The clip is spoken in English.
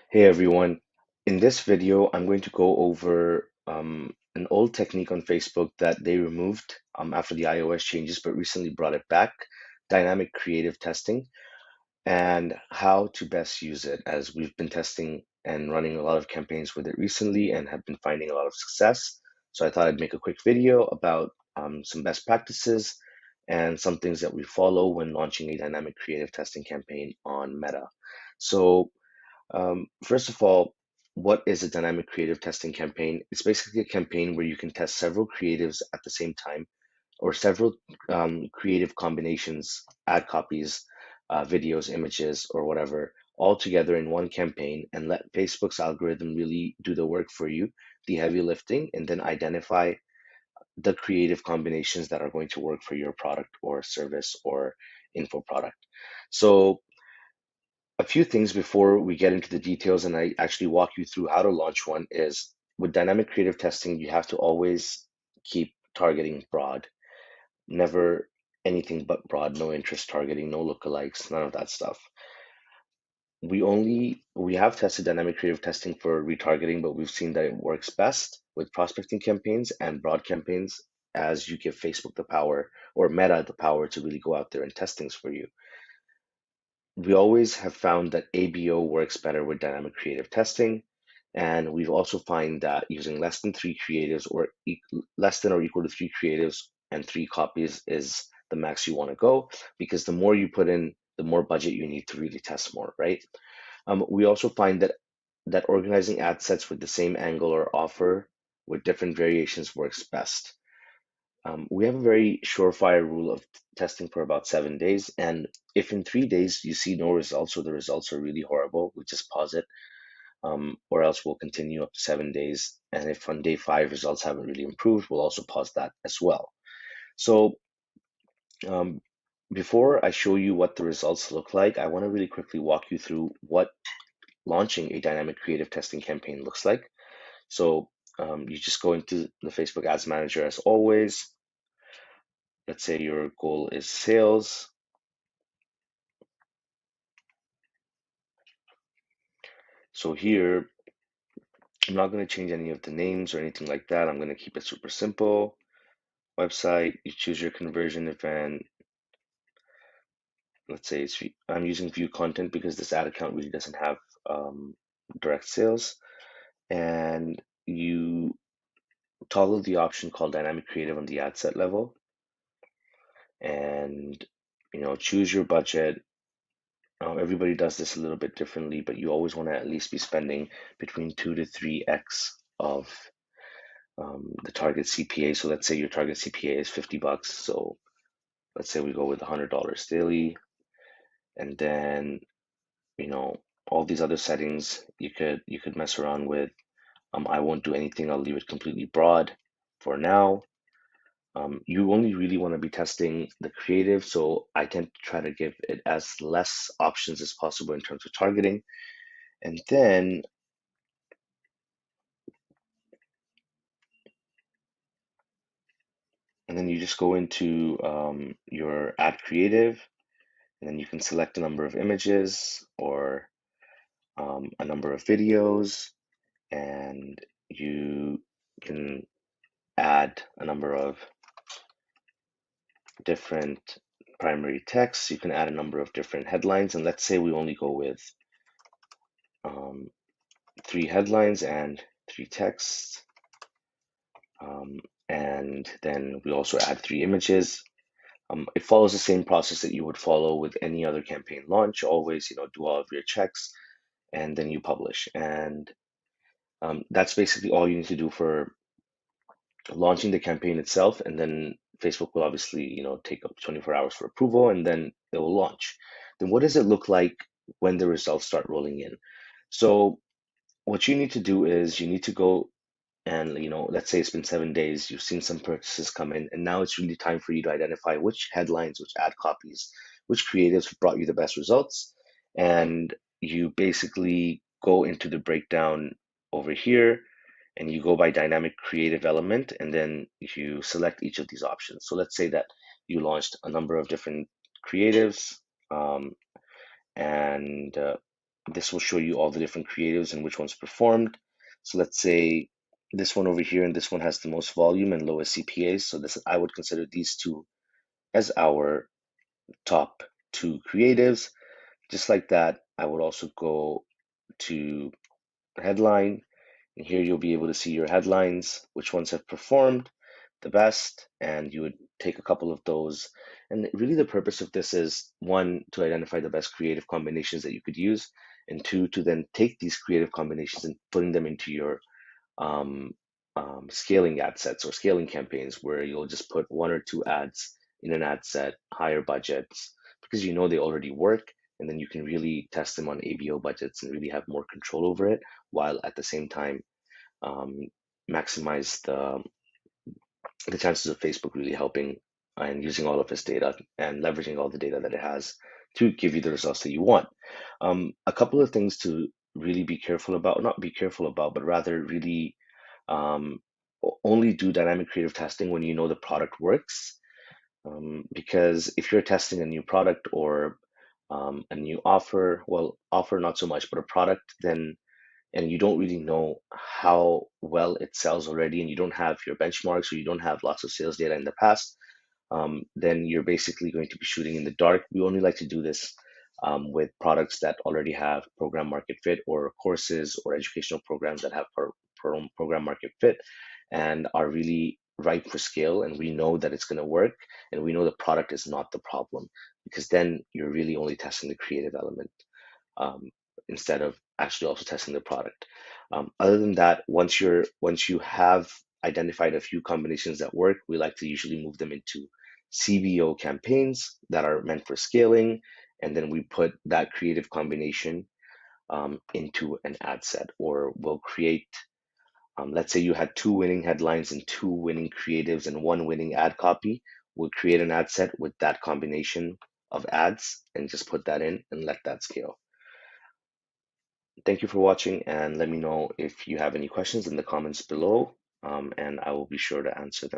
Hey everyone, in this video I'm going to go over an old technique on Facebook that they removed after the iOS changes but recently brought it back, dynamic creative testing, and how to best use it, as we've been testing and running a lot of campaigns with it recently and have been finding a lot of success. So I thought I'd make a quick video about some best practices and some things that we follow when launching a dynamic creative testing campaign on Meta. So first of all, what is a dynamic creative testing campaign? It's basically a campaign where you can test several creatives at the same time or several creative combinations, ad copies, videos, images, or whatever, all together in one campaign and let Facebook's algorithm really do the work for you, the heavy lifting, and then identify the creative combinations that are going to work for your product or service or info product. So a few things before we get into the details and I actually walk you through how to launch one is with dynamic creative testing, you have to always keep targeting broad, never anything but broad, no interest targeting, no lookalikes, none of that stuff. We have tested dynamic creative testing for retargeting, but we've seen that it works best with prospecting campaigns and broad campaigns as you give Facebook the power or Meta the power to really go out there and test things for you. We always have found that ABO works better with dynamic creative testing. And we've also find that using less than three creatives or less than or equal to three creatives and three copies is the max you want to go, because the more you put in, the more budget you need to really test more, right? We also find that organizing ad sets with the same angle or offer with different variations works best. We have a very surefire rule of testing for about 7 days. And if in 3 days you see no results or the results are really horrible, we just pause it, or else we'll continue up to 7 days. And if on day five results haven't really improved, we'll also pause that as well. So um, before I show you what the results look like, I want to really quickly walk you through what launching a dynamic creative testing campaign looks like. So you just go into the Facebook Ads Manager as always. Let's say your goal is sales. So here, I'm not going to change any of the names or anything like that. I'm going to keep it super simple. Website, you choose your conversion event. Let's say I'm using view content because this ad account really doesn't have direct sales. And you toggle the option called dynamic creative on the ad set level. And, choose your budget. Everybody does this a little bit differently, but you always want to at least be spending between 2 to 3x of the target CPA. So let's say your target CPA is $50. So let's say we go with $100 daily, and then you know all these other settings you could mess around with. I won't do anything. I'll leave it completely broad for now. You only really want to be testing the creative, so I tend to try to give it as less options as possible in terms of targeting. And then you just go into your ad creative, and then you can select a number of images or a number of videos, and you can add a number of different primary texts. You can add a number of different headlines, and let's say we only go with um, 3 headlines and 3 texts, um, and then we also add 3 images. It follows the same process that you would follow with any other campaign launch. Always, do all of your checks, and then you publish. And that's basically all you need to do for launching the campaign itself. And then Facebook will obviously, take up to 24 hours for approval, and then it will launch. Then what does it look like when the results start rolling in? So what you need to do is you need to go and, let's say it's been 7 days, you've seen some purchases come in, and now it's really time for you to identify which headlines, which ad copies, which creatives brought you the best results. And you basically go into the breakdown over here, and you go by dynamic creative element, and then you select each of these options. So let's say that you launched a number of different creatives, and this will show you all the different creatives and which ones performed. So let's say this one over here and this one has the most volume and lowest CPAs. So this, I would consider these two as our top two creatives. Just like that, I would also go to headline, and here you'll be able to see your headlines, which ones have performed the best, and you would take a couple of those. And really the purpose of this is, one, to identify the best creative combinations that you could use, and two, to then take these creative combinations and putting them into your um, scaling ad sets or scaling campaigns, where you'll just put one or two ads in an ad set, higher budgets, because you know they already work, and then you can really test them on ABO budgets and really have more control over it, while at the same time um, maximize the chances of Facebook really helping and using all of its data and leveraging all the data that it has to give you the results that you want. A couple of things to really be careful about, not be careful about, but rather really um, only do dynamic creative testing when you know the product works. Because if you're testing a new product or a new offer, well, offer not so much, but a product, then and you don't really know how well it sells already, and you don't have your benchmarks or you don't have lots of sales data in the past, then you're basically going to be shooting in the dark. We only like to do this with products that already have program market fit, or courses or educational programs that have program market fit and are really ripe for scale. And we know that it's going to work, and we know the product is not the problem, because then you're really only testing the creative element um, instead of actually also testing the product. Other than that, once you have identified a few combinations that work, we like to usually move them into CBO campaigns that are meant for scaling, and then we put that creative combination into an ad set, or we'll create. Let's say you had two winning headlines and two winning creatives and one winning ad copy. We'll create an ad set with that combination of ads and just put that in and let that scale. Thank you for watching, and let me know if you have any questions in the comments below, and I will be sure to answer them.